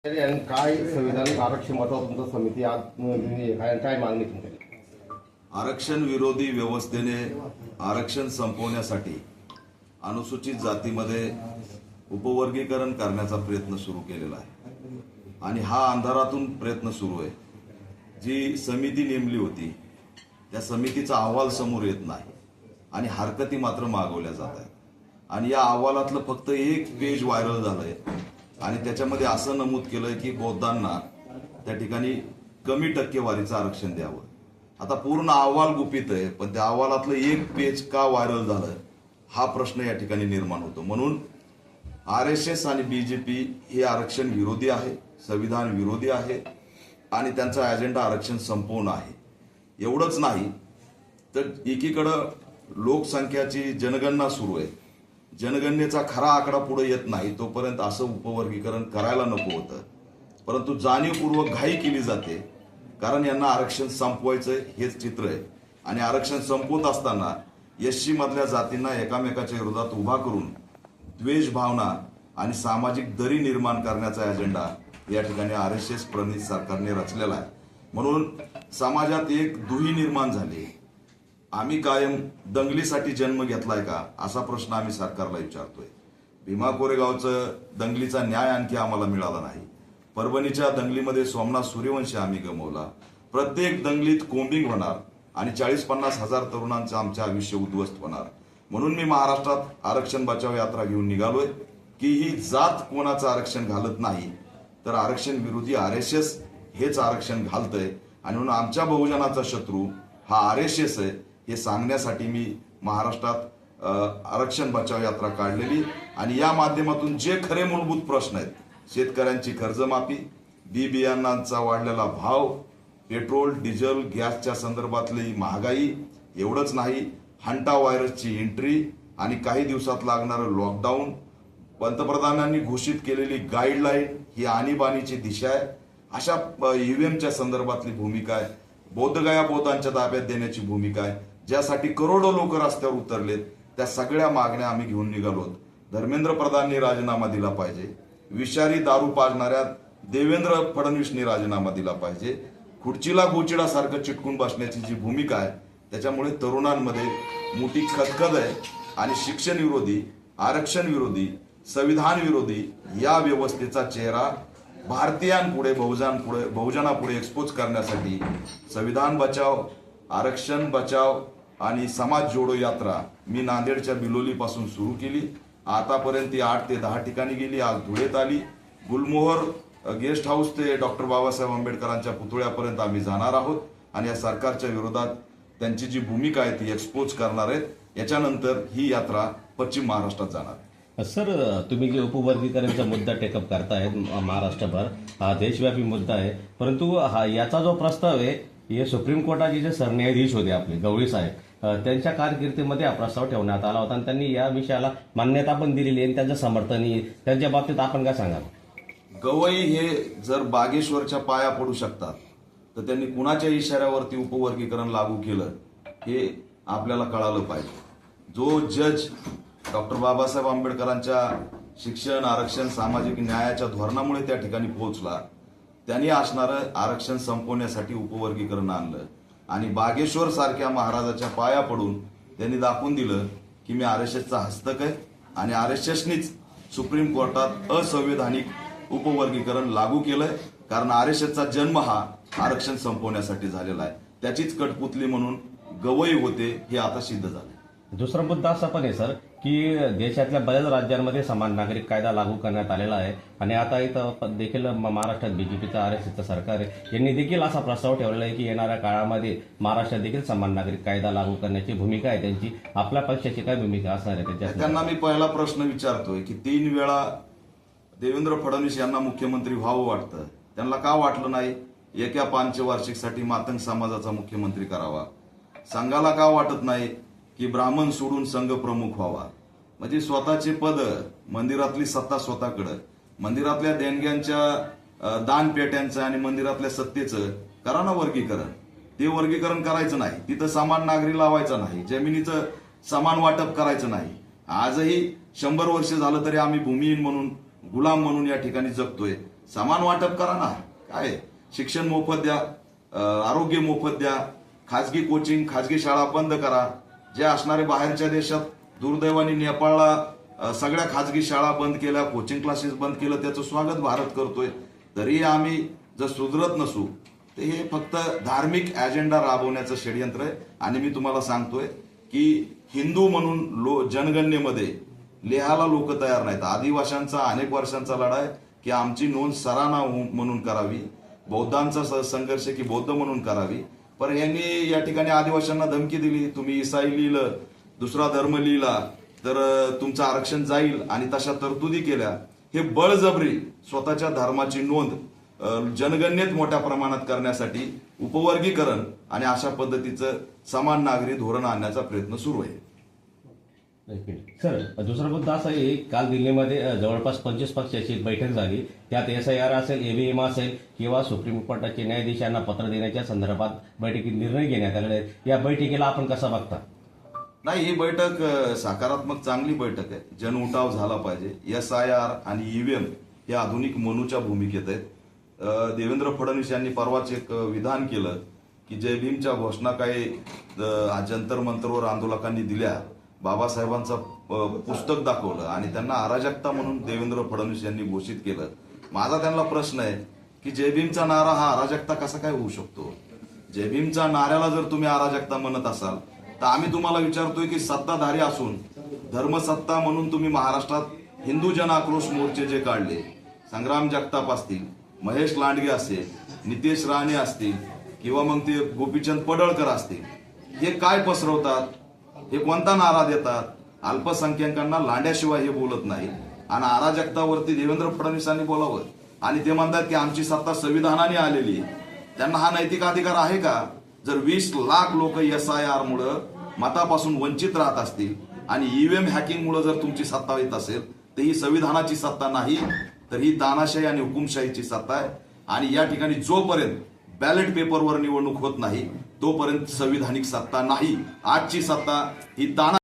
आणि काय संविधान आरक्षण बचाव तुमचं समिती आज काय मागणी तुमची? आरक्षण विरोधी व्यवस्थेने आरक्षण संपवण्यासाठी अनुसूचित जातीमध्ये उपवर्गीकरण करण्याचा प्रयत्न सुरू केलेला आहे आणि हा अंधारातून प्रयत्न सुरू आहे. जी समिती नेमली होती त्या समितीचा अहवाल समोर येत नाही आणि हरकती मात्र मागवल्या जात आहेत आणि या अहवालातलं फक्त एक पेज व्हायरल झालंय आणि त्याच्यामध्ये असं नमूद केलंय की बौद्धांना त्या ठिकाणी कमी टक्केवारीचं आरक्षण द्यावं. आता पूर्ण अहवाल गुपित आहे, पण त्या अहवालातलं एक पेज का व्हायरल झालं हा प्रश्न या ठिकाणी निर्माण होतो. म्हणून RSS आणि BJP हे आरक्षण विरोधी आहे, संविधान विरोधी आहे आणि त्यांचा अजेंडा आरक्षण संपवणं आहे. एवढंच नाही तर एकीकडं लोकसंख्याची जनगणना सुरू आहे. जनगणनेचा खरा आकडा पुढे येत नाही तोपर्यंत असं उपवर्गीकरण करायला नको होतं, परंतु जाणीवपूर्वक घाई केली जाते कारण यांना आरक्षण संपवायचं हेच चित्र आहे. आणि आरक्षण संपवत असताना SC मधल्या जातींना एकामेकाच्या विरोधात उभा करून द्वेष भावना आणि सामाजिक दरी निर्माण करण्याचा अजेंडा या ठिकाणी RSS प्रणित सरकारने रचलेला आहे. म्हणून समाजात एक दुही निर्माण झाली. आम्ही कायम दंगलीसाठी जन्म घेतलाय का असा प्रश्न आम्ही सरकारला विचारतोय. भीमा कोरेगावचं दंगलीचा न्याय आणखी आम्हाला मिळाला नाही. परभणीच्या दंगलीमध्ये सोमनाथ सूर्यवंशी आम्ही गमावला. प्रत्येक दंगलीत कोम्बिंग होणार आणि 40-50 हजार तरुणांचं आमचे आयुष्य उद्ध्वस्त होणार. म्हणून मी महाराष्ट्रात आरक्षण बचाव यात्रा घेऊन निघालोय की ही जात कोणाचं आरक्षण घालत नाही तर आरक्षण विरोधी RSS हेच आरक्षण घालतंय आणि म्हणून आमच्या बहुजनाचा शत्रू हा RSS आहे हे सांगण्यासाठी मी महाराष्ट्रात आरक्षण बचाव यात्रा काढलेली. आणि या माध्यमातून जे खरे मूलभूत प्रश्न आहेत, शेतकऱ्यांची कर्जमाफी, बी बियाणांचा वाढलेला भाव, पेट्रोल डिझेल गॅसच्या संदर्भातली महागाई, एवढंच नाही हंटा व्हायरसची एंट्री आणि काही दिवसात लागणारं लॉकडाऊन, पंतप्रधानांनी घोषित केलेली गाईडलाईन ही आणीबाणीची दिशा आहे, अशा EVMच्या संदर्भातली भूमिका आहे, बौद्धगया बौद्धांच्या ताब्यात देण्याची भूमिका आहे, ज्यासाठी करोडो लोक रस्त्यावर उतरलेत. त्या सगळ्या मागण्या आम्ही घेऊन निघालोत. धर्मेंद्र प्रधाननी राजीनामा दिला पाहिजे, विषारी दारू पाजणाऱ्या देवेंद्र फडणवीसनी राजीनामा दिला पाहिजे. खुर्चीला गोचिडासारखं चिटकून बसण्याची जी भूमिका आहे त्याच्यामुळे तरुणांमध्ये मोठी खदखद आहे आणि शिक्षण विरोधी, आरक्षण विरोधी, संविधान विरोधी या व्यवस्थेचा चेहरा भारतीयांपुढे बहुजनापुढे एक्सपोज करण्यासाठी संविधान बचाव, आरक्षण बचाव आणि समाज जोडो यात्रा मी नांदेडच्या बिलोली पासून सुरू केली. आतापर्यंत ती 8 ते 10 ठिकाणी गेली. आज धुळेत आली. गुलमोहर गेस्ट हाऊस ते डॉक्टर बाबासाहेब आंबेडकरांच्या पुतळ्यापर्यंत आम्ही जाणार आहोत आणि या सरकारच्या विरोधात त्यांची जी भूमिका आहे ती एक्सपोज करणार आहेत. याच्यानंतर ही यात्रा पश्चिम महाराष्ट्रात जाणार आहे. सर, तुम्ही जे उपवर्गीकरणचा मुद्दा टेकअप करताय महाराष्ट्रभर, हा देशव्यापी मुद्दा आहे, परंतु याचा जो प्रस्ताव आहे हे सुप्रीम कोर्टाचे जे सरन्यायाधीश होते आपले गवळी साहेब, त्यांच्या कारकिर्दीमध्ये हा प्रस्ताव ठेवण्यात आला होता आणि त्यांनी या विषयाला मान्यता पण दिलेली आहे. त्यांचं समर्थन त्यांच्या बाबतीत आपण काय सांगाल? गवई हे जर बागेश्वरच्या पाया पडू शकतात तर त्यांनी कुणाच्या इशाऱ्यावरती उपवर्गीकरण लागू केलं हे आपल्याला कळालं पाहिजे. जो जज डॉक्टर बाबासाहेब आंबेडकरांच्या शिक्षण, आरक्षण, सामाजिक न्यायाच्या धोरणामुळे त्या ठिकाणी पोहोचला, त्यांनी असणारं आरक्षण संपवण्यासाठी उपवर्गीकरण आणलं आणि बागेश्वर सारख्या महाराजाच्या पाया पडून त्यांनी दाखवून दिलं की मी RSSचा हस्तक आहे आणि RSSनीच सुप्रीम कोर्टात असंवैधानिक उपवर्गीकरण लागू केलंय. कारण RSSचा जन्म हा आरक्षण संपवण्यासाठी झालेला आहे. त्याचीच कठपुतली म्हणून गवई होते हे आता सिद्ध झाले. दुसरा मुद्दा असा पण आहे सर की देशातल्या बऱ्याच राज्यांमध्ये समान नागरिक कायदा लागू करण्यात आलेला आहे आणि आता इथं देखील महाराष्ट्रात BJPचं RSSचं सरकार आहे, यांनी देखील असा प्रस्ताव ठेवलेला आहे की येणाऱ्या काळामध्ये महाराष्ट्रात देखील समान नागरिक कायदा लागू करण्याची भूमिका आहे त्यांची. आपल्या पक्षाची काय भूमिका असणार आहे त्याच्यात? त्यांना मी पहिला प्रश्न विचारतोय की 3 वेळा देवेंद्र फडणवीस यांना मुख्यमंत्री व्हावं वाटतं, त्यांना का वाटलं नाही एका पंचवार्षिकसाठी मातंग समाजाचा मुख्यमंत्री करावा? संघाला का वाटत नाही की ब्राह्मण सोडून संघ प्रमुख व्हावा? म्हणजे स्वतःचे पद, मंदिरातली सत्ता स्वतःकडं, मंदिरातल्या देणग्यांच्या दानपेट्यांचं आणि मंदिरातल्या सत्तेचं करा ना वर्गीकरण. ते वर्गीकरण करायचं नाही, तिथं समान नागरी लावायचा नाही, जमिनीचं समान वाटप करायचं नाही. आजही 100 वर्ष झालं तरी आम्ही भूमिहीन म्हणून, गुलाम म्हणून या ठिकाणी जगतोय. समान वाटप करा ना. काय शिक्षण मोफत द्या, आरोग्य मोफत द्या, खाजगी कोचिंग खाजगी शाळा बंद करा. जे असणारे बाहेरच्या देशात दुर्दैवाने नेपाळला सगळ्या खाजगी शाळा बंद केल्या, कोचिंग क्लासेस बंद केलं, त्याचं स्वागत भारत करतोय. तरी आम्ही जर सुधरत नसू तर हे फक्त धार्मिक अजेंडा राबवण्याचं षडयंत्र आहे. आणि मी तुम्हाला सांगतोय की हिंदू म्हणून जनगणनेमध्ये लिहायला लोक तयार नाहीत. आदिवाशांचा अनेक वर्षांचा लढा आहे की आमची नोंद सराना म्हणून करावी, बौद्धांचा संघर्ष की बौद्ध म्हणून करावी. पण यांनी या ठिकाणी आदिवासींना धमकी दिली, तुम्ही ईसाई लिहिलं, दुसरा धर्म लिहिला तर तुमचं आरक्षण जाईल, आणि तशा तरतुदी केल्या. हे बळजबरी स्वतःच्या धर्माची नोंद जनगणनेत मोठ्या प्रमाणात करण्यासाठी उपवर्गीकरण आणि अशा पद्धतीचं समान नागरी धोरण आणण्याचा प्रयत्न सुरू आहे. सर, दुसरा मुद्दा असा आहे, काल दिल्लीमध्ये जवळपास 25 पक्षाची एक बैठक झाली. त्यात SIR असेल, EVM असेल किंवा सुप्रीम कोर्टाचे न्यायाधीशांना पत्र देण्याच्या संदर्भात बैठकीत निर्णय घेण्यात आलेले आहेत. या बैठकीला आपण कसा बघता? नाही, ही बैठक सकारात्मक चांगली बैठक आहे. जनउठाव झाला पाहिजे. SIR आणि EVM हे आधुनिक मनूच्या भूमिकेत आहेत. देवेंद्र फडणवीस यांनी परवाच एक विधान केलं की जय भीमच्या घोषणा काही जंतर मंतरवर आंदोलकांनी दिल्या, बाबासाहेबांचं पुस्तक दाखवलं आणि त्यांना अराजकता म्हणून देवेंद्र फडणवीस यांनी घोषित केलं. माझा त्यांना प्रश्न आहे की जय भीमचा नारा हा अराजकता कसा काय होऊ शकतो? जय भीमच्या नाऱ्याला जर तुम्ही अराजकता म्हणत असाल तर आम्ही तुम्हाला विचारतोय की सत्ताधारी असून धर्मसत्ता म्हणून तुम्ही महाराष्ट्रात हिंदू जन आक्रोश मोर्चे जे काढले, संग्राम जगताप असतील, महेश लांडगे असेल, नितेश राणे असतील किंवा मग ते गोपीचंद पडळकर असतील, हे काय पसरवतात? हे कोणता नारा देतात? अल्पसंख्याकांना लांड्याशिवाय हे बोलत नाही. आणि अराजकतावरती देवेंद्र फडणवीसांनी बोलावं आणि ते म्हणतात की आमची सत्ता संविधानाने आलेली. त्यांना हा नैतिक अधिकार आहे का? जर 20 लाख लोक SIR मुळे मतापासून वंचित राहत असतील आणि EVM हॅकिंग मुळे जर तुमची सत्ता येत असेल तर ही संविधानाची सत्ता नाही, तर ही तानाशाही आणि हुकुमशाहीची सत्ता आहे. आणि या ठिकाणी जोपर्यंत बॅलेट पेपरवर निवडणूक होत नाही तोपर्यंत संविधानिक सत्ता नाही. आजची सत्ता ही ताना